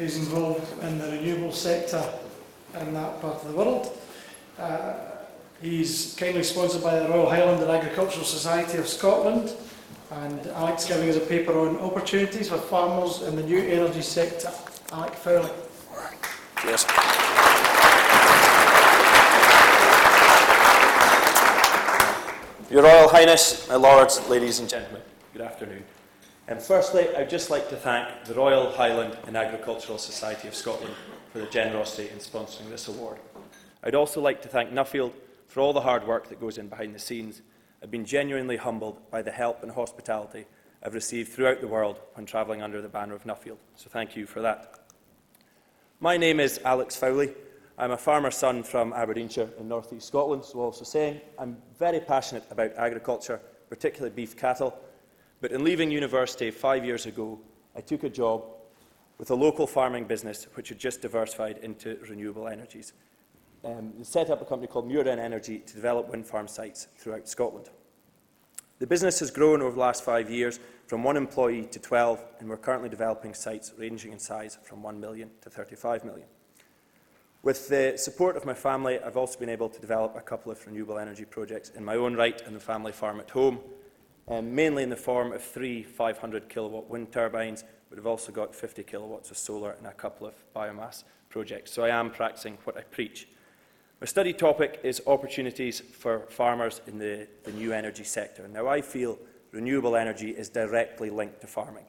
who's involved in the renewable sector in that part of the world. He's kindly sponsored by the Royal Highland and Agricultural Society of Scotland, and Alex giving us a paper on opportunities for farmers in the new energy sector. Alex Fowlie. Cheers. Your Royal Highness, my Lords, ladies and gentlemen, good afternoon. Firstly, I'd just like to thank the Royal Highland and Agricultural Society of Scotland for their generosity in sponsoring this award. I'd also like to thank Nuffield for all the hard work that goes in behind the scenes. I've been genuinely humbled by the help and hospitality I've received throughout the world when travelling under the banner of Nuffield, so thank you for that. My name is Alex Fowlie. I'm a farmer's son from Aberdeenshire in North East Scotland, so also saying I'm very passionate about agriculture, particularly beef cattle, but in leaving university 5 years ago, I took a job with a local farming business which had just diversified into renewable energies. Set up a company called Muirden Energy to develop wind farm sites throughout Scotland. The business has grown over the last 5 years from 1 employee to 12, and we're currently developing sites ranging in size from 1 million to 35 million. With the support of my family, I've also been able to develop a couple of renewable energy projects in my own right and the family farm at home, mainly in the form of 3 500 kilowatt wind turbines, but we've also got 50 kilowatts of solar and a couple of biomass projects. So I am practicing what I preach. My study topic is opportunities for farmers in the new energy sector. Now, I feel renewable energy is directly linked to farming.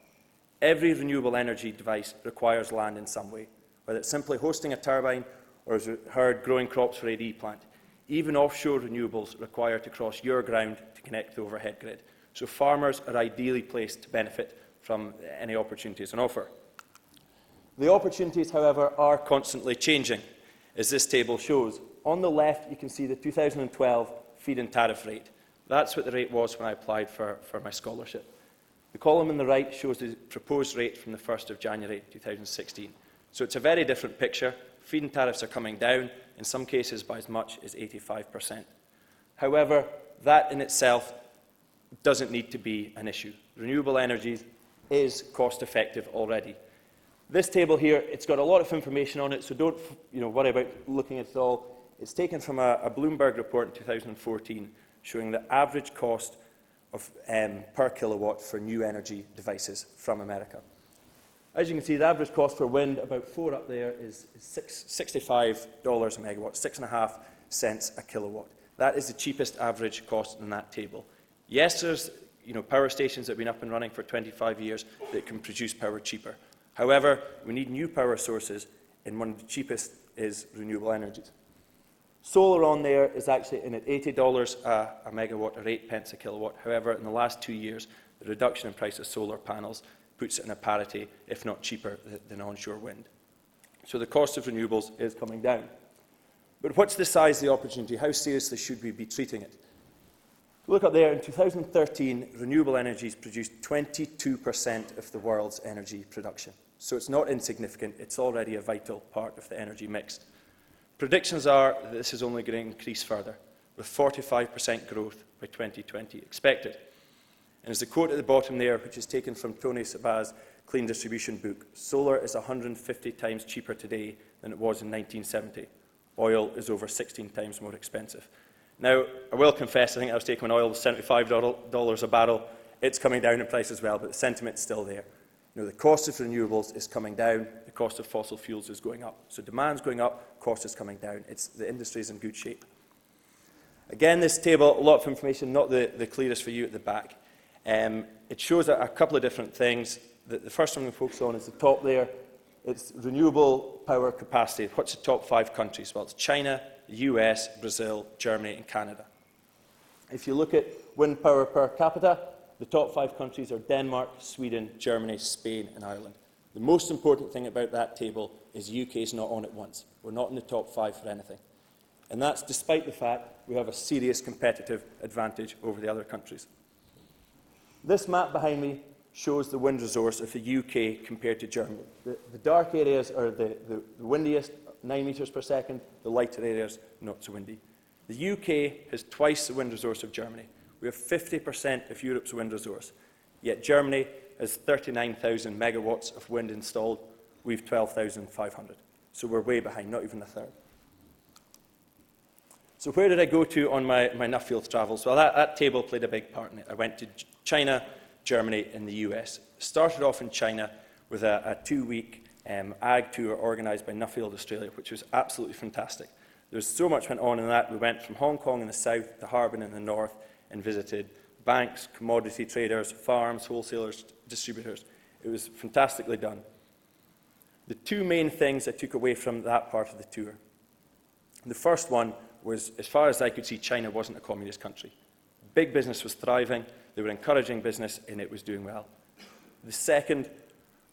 Every renewable energy device requires land in some way, whether it's simply hosting a turbine or, as we heard, growing crops for AD plant. Even offshore renewables require to cross your ground to connect the overhead grid. So farmers are ideally placed to benefit from any opportunities on offer. The opportunities, however, are constantly changing, as this table shows. On the left, you can see the 2012 feed-in tariff rate. That's what the rate was when I applied for my scholarship. The column on the right shows the proposed rate from the 1st of January 2016. So it's a very different picture. Feed-in tariffs are coming down, in some cases by as much as 85%. However, that in itself doesn't need to be an issue. Renewable energies is cost-effective already. This table here, it's got a lot of information on it, so don't worry about looking at it all. It's taken from a Bloomberg report in 2014 showing the average cost of, per kilowatt for new energy devices from America. As you can see, the average cost for wind, about 4 up there, is $65 a megawatt, 6.5 cents a kilowatt. That is the cheapest average cost in that table. Yes, there's power stations that have been up and running for 25 years that can produce power cheaper. However, we need new power sources, and one of the cheapest is renewable energies. Solar on there is actually in at $80 a megawatt or 8 pence a kilowatt. However, in the last 2 years, the reduction in price of solar panels puts it in a parity, if not cheaper, than onshore wind. So the cost of renewables is coming down. But what's the size of the opportunity? How seriously should we be treating it? Look up there, in 2013, renewable energies produced 22% of the world's energy production. So it's not insignificant, it's already a vital part of the energy mix. Predictions are that this is only going to increase further, with 45% growth by 2020 expected. And as the quote at the bottom there, which is taken from Tony Saba's Clean Distribution book, solar is 150 times cheaper today than it was in 1970. Oil is over 16 times more expensive. Now, I will confess, I think I was taking when oil was $75 a barrel. It's coming down in price as well, but the sentiment's still there. The cost of renewables is coming down, the cost of fossil fuels is going up. So demand's going up, cost is coming down. The industry is in good shape. Again, this table, a lot of information, not the clearest for you at the back. It shows a couple of different things. The first one we focus on is the top there. It's renewable power capacity. What's the top 5 countries? Well, it's China, the US, Brazil, Germany, and Canada. If you look at wind power per capita, the top 5 countries are Denmark, Sweden, Germany, Spain, and Ireland. The most important thing about that table is the UK is not on it once. We're not in the top 5 for anything. And that's despite the fact we have a serious competitive advantage over the other countries. This map behind me shows the wind resource of the UK compared to Germany. The dark areas are the windiest, 9 metres per second. The lighter areas, not so windy. The UK has twice the wind resource of Germany. We have 50% of Europe's wind resource. Yet Germany has 39,000 megawatts of wind installed, we've 12,500. So we're way behind, not even a third. So where did I go to on my Nuffield travels? Well, that table played a big part in it. I went to China, Germany, and the US. Started off in China with a 2-week ag tour organised by Nuffield Australia, which was absolutely fantastic. There was so much went on in that. We went from Hong Kong in the south to Harbin in the north and visited banks, commodity traders, farms, wholesalers, distributors. It was fantastically done. The two main things I took away from that part of the tour. The first one was, as far as I could see, China wasn't a communist country. Big business was thriving, they were encouraging business, and it was doing well. The second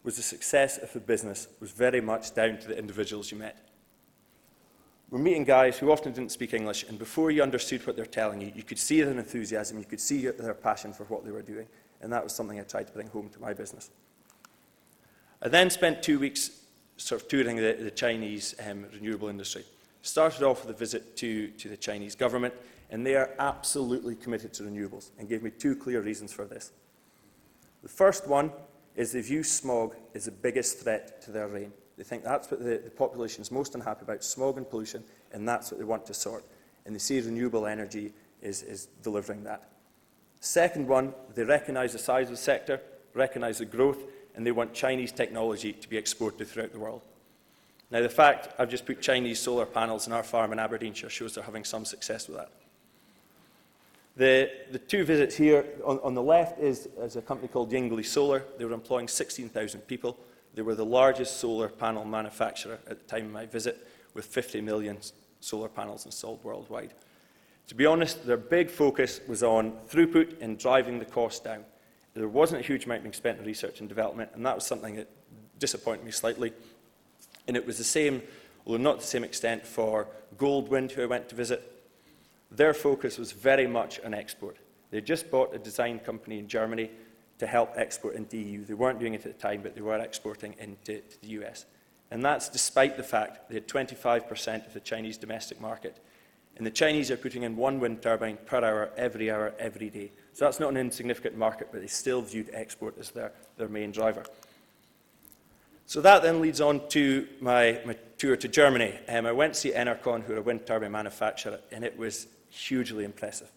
was the success of the business was very much down to the individuals you met. We're meeting guys who often didn't speak English, and before you understood what they're telling you, you could see their enthusiasm, you could see their passion for what they were doing, and that was something I tried to bring home to my business. I then spent 2 weeks sort of touring the Chinese renewable industry. Started off with a visit to the Chinese government, and they are absolutely committed to renewables, and gave me 2 clear reasons for this. The first one is they view smog as the biggest threat to their reign. They think that's what the population is most unhappy about, smog and pollution, and that's what they want to sort. And they see renewable energy is delivering that. Second one, they recognise the size of the sector, recognise the growth, and they want Chinese technology to be exported throughout the world. Now, the fact I've just put Chinese solar panels in our farm in Aberdeenshire shows they're having some success with that. The 2 visits here, on the left is a company called Yingli Solar. They were employing 16,000 people. They were the largest solar panel manufacturer at the time of my visit, with 50 million solar panels installed worldwide. To be honest, their big focus was on throughput and driving the cost down. There wasn't a huge amount being spent on research and development, and that was something that disappointed me slightly. And it was the same, although not to the same extent, for Goldwind, who I went to visit. Their focus was very much on export. They just bought a design company in Germany to help export into the EU. They weren't doing it at the time, but they were exporting into the US. And that's despite the fact they had 25% of the Chinese domestic market. And the Chinese are putting in 1 wind turbine per hour, every day. So that's not an insignificant market, but they still viewed export as their main driver. So that then leads on to my tour to Germany. I went to see NRCon, who are a wind turbine manufacturer, and it was hugely impressive.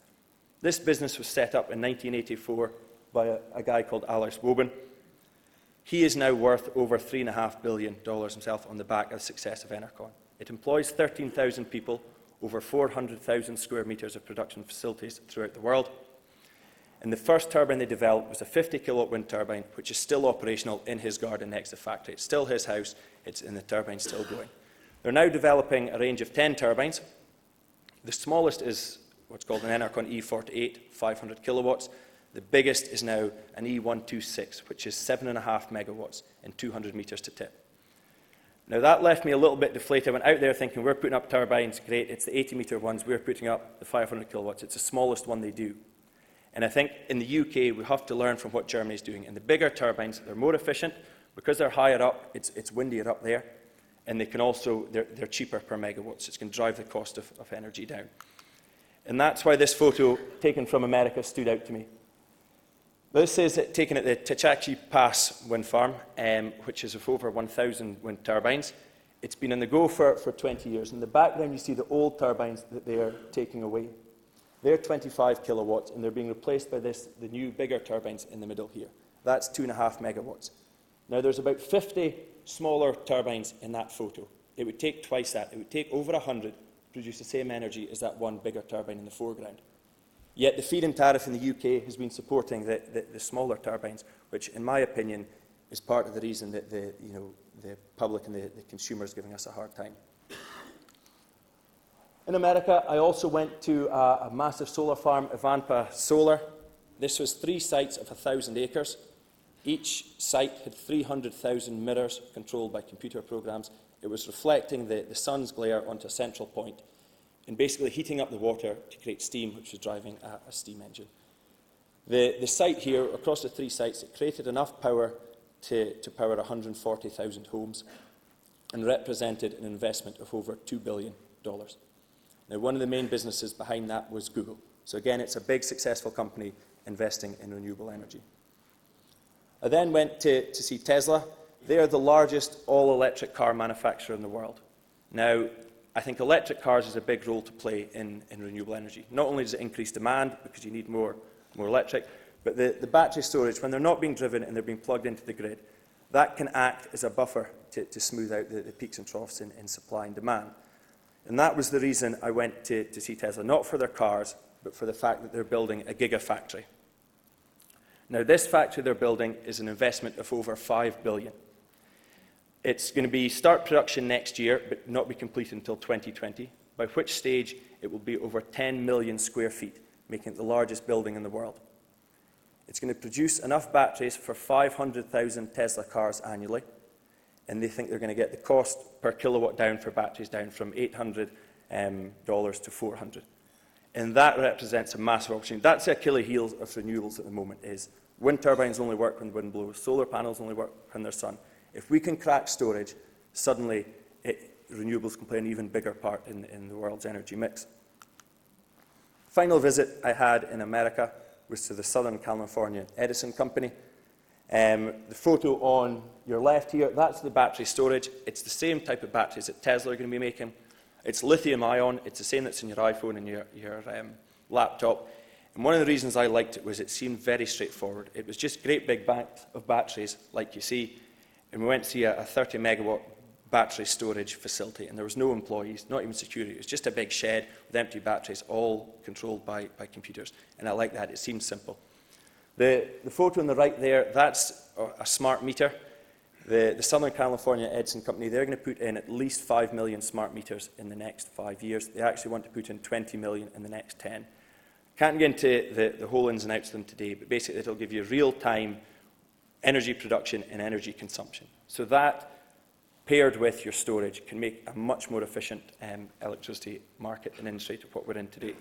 This business was set up in 1984 by a guy called Alex Fowlie. He is now worth over $3.5 billion himself on the back of the success of NRCon. It employs 13,000 people, over 400,000 square metres of production facilities throughout the world. And the first turbine they developed was a 50-kilowatt wind turbine, which is still operational in his garden next to the factory. It's still his house, and the turbine's still going. They're now developing a range of 10 turbines. The smallest is what's called an NRCon E48, 500 kilowatts. The biggest is now an E126, which is 7.5 megawatts and 200 metres to tip. Now, that left me a little bit deflated. I went out there thinking, we're putting up turbines, great, it's the 80-metre ones, we're putting up the 500 kilowatts. It's the smallest one they do. And I think in the UK, we have to learn from what Germany is doing. And the bigger turbines, they're more efficient. Because they're higher up, it's windier up there. And they can also, they're cheaper per megawatt, so it's going to drive the cost of energy down. And that's why this photo, taken from America, stood out to me. This is taken at the Techachi Pass wind farm, which is of over 1,000 wind turbines. It's been on the go for 20 years. In the background, you see the old turbines that they are taking away. They're 25 kilowatts, and they're being replaced by the new, bigger turbines in the middle here. That's 2.5 megawatts. Now, there's about 50 smaller turbines in that photo. It would take twice that. It would take over 100 to produce the same energy as that one bigger turbine in the foreground. Yet the feed-in tariff in the UK has been supporting the smaller turbines, which, in my opinion, is part of the reason that the public and the consumer is giving us a hard time. In America, I also went to a massive solar farm, Ivanpah Solar. This was 3 sites of 1,000 acres. Each site had 300,000 mirrors controlled by computer programs. It was reflecting the sun's glare onto a central point and basically heating up the water to create steam, which was driving a steam engine. The site here, across the 3 sites, it created enough power to power 140,000 homes and represented an investment of over $2 billion. Now, one of the main businesses behind that was Google. So again, it's a big, successful company investing in renewable energy. I then went to see Tesla. They are the largest all-electric car manufacturer in the world. Now, I think electric cars has a big role to play in renewable energy. Not only does it increase demand, because you need more electric, but the battery storage, when they're not being driven and they're being plugged into the grid, that can act as a buffer to smooth out the peaks and troughs in supply and demand. And that was the reason I went to see Tesla, not for their cars, but for the fact that they're building a gigafactory. Now, this factory they're building is an investment of over $5 billion. It's going to start production next year, but not be complete until 2020, by which stage it will be over 10 million square feet, making it the largest building in the world. It's going to produce enough batteries for 500,000 Tesla cars annually, and they think they're going to get the cost per kilowatt down for batteries down from $800 to $400. And that represents a massive opportunity. That's the Achilles heel of renewables at the moment, is wind turbines only work when the wind blows, solar panels only work when there's sun. If we can crack storage, suddenly renewables can play an even bigger part in the world's energy mix. Final visit I had in America was to the Southern California Edison Company. The photo on your left here, that's the battery storage. It's the same type of batteries that Tesla are going to be making. It's lithium-ion. It's the same that's in your iPhone and your laptop. And one of the reasons I liked it was it seemed very straightforward. It was just great big banks of batteries, like you see. And we went to see a 30-megawatt battery storage facility, and there was no employees, not even security. It was just a big shed with empty batteries, all controlled by computers. And I like that. It seemed simple. The photo on the right there, that's a smart meter. The Southern California Edison Company, they're going to put in at least 5 million smart meters in the next 5 years. They actually want to put in 20 million in the next 10. Can't get into the whole ins and outs of them today, but basically it'll give you real-time energy production and energy consumption. So that, paired with your storage, can make a much more efficient electricity market and industry to what we're in today.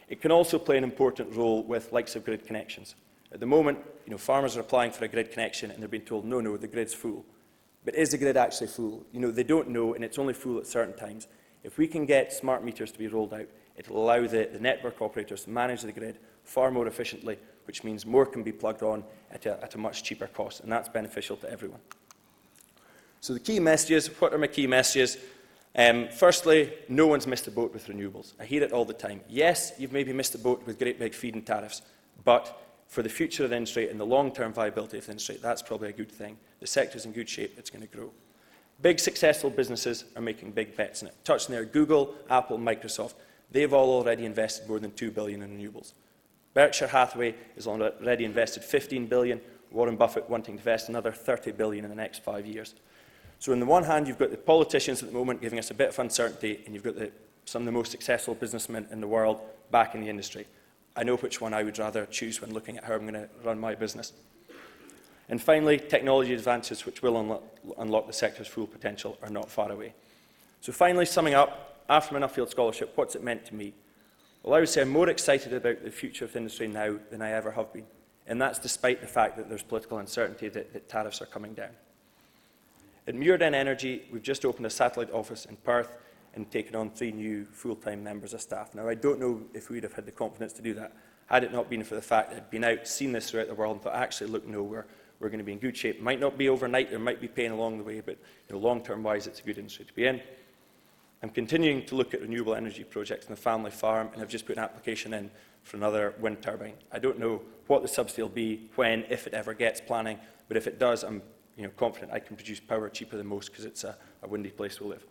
It can also play an important role with likes of grid connections. At the moment, farmers are applying for a grid connection and they're being told, no, the grid's full. But is the grid actually full? They don't know, and it's only full at certain times. If we can get smart meters to be rolled out, it'll allow the network operators to manage the grid far more efficiently, which means more can be plugged on at a much cheaper cost, and that's beneficial to everyone. So the key messages, what are my key messages? Firstly, no one's missed the boat with renewables. I hear it all the time. Yes, you've maybe missed the boat with great big feed-in tariffs, but for the future of the industry and the long-term viability of the industry, that's probably a good thing. The sector's in good shape, it's going to grow. Big successful businesses are making big bets in it. Touching there, Google, Apple, Microsoft, they've all already invested more than $2 billion in renewables. Berkshire Hathaway has already invested $15 billion, Warren Buffett wanting to invest another $30 billion in the next 5 years. So on the one hand, you've got the politicians at the moment giving us a bit of uncertainty, and you've got some of the most successful businessmen in the world back in the industry. I know which one I would rather choose when looking at how I'm going to run my business. And finally, technology advances which will unlock the sector's full potential are not far away. So finally, summing up, after my Nuffield Scholarship, what's it meant to me? Well, I would say I'm more excited about the future of the industry now than I ever have been. And that's despite the fact that there's political uncertainty that tariffs are coming down. At Muirden Energy, we've just opened a satellite office in Perth and taken on 3 new full-time members of staff. Now, I don't know if we'd have had the confidence to do that had it not been for the fact that I'd been out, seen this throughout the world, and thought, actually, look, no, we're going to be in good shape. It might not be overnight, there might be pain along the way, but long-term wise, it's a good industry to be in. I'm continuing to look at renewable energy projects in the family farm, and I've just put an application in for another wind turbine. I don't know what the subsidy will be, when, if it ever gets planning, but if it does, I'm confident I can produce power cheaper than most because it's a windy place to live.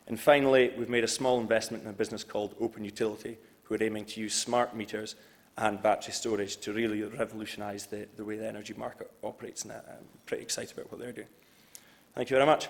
And finally, we've made a small investment in a business called Open Utility, who are aiming to use smart meters and battery storage to really revolutionise the way the energy market operates, and I'm pretty excited about what they're doing. Thank you very much.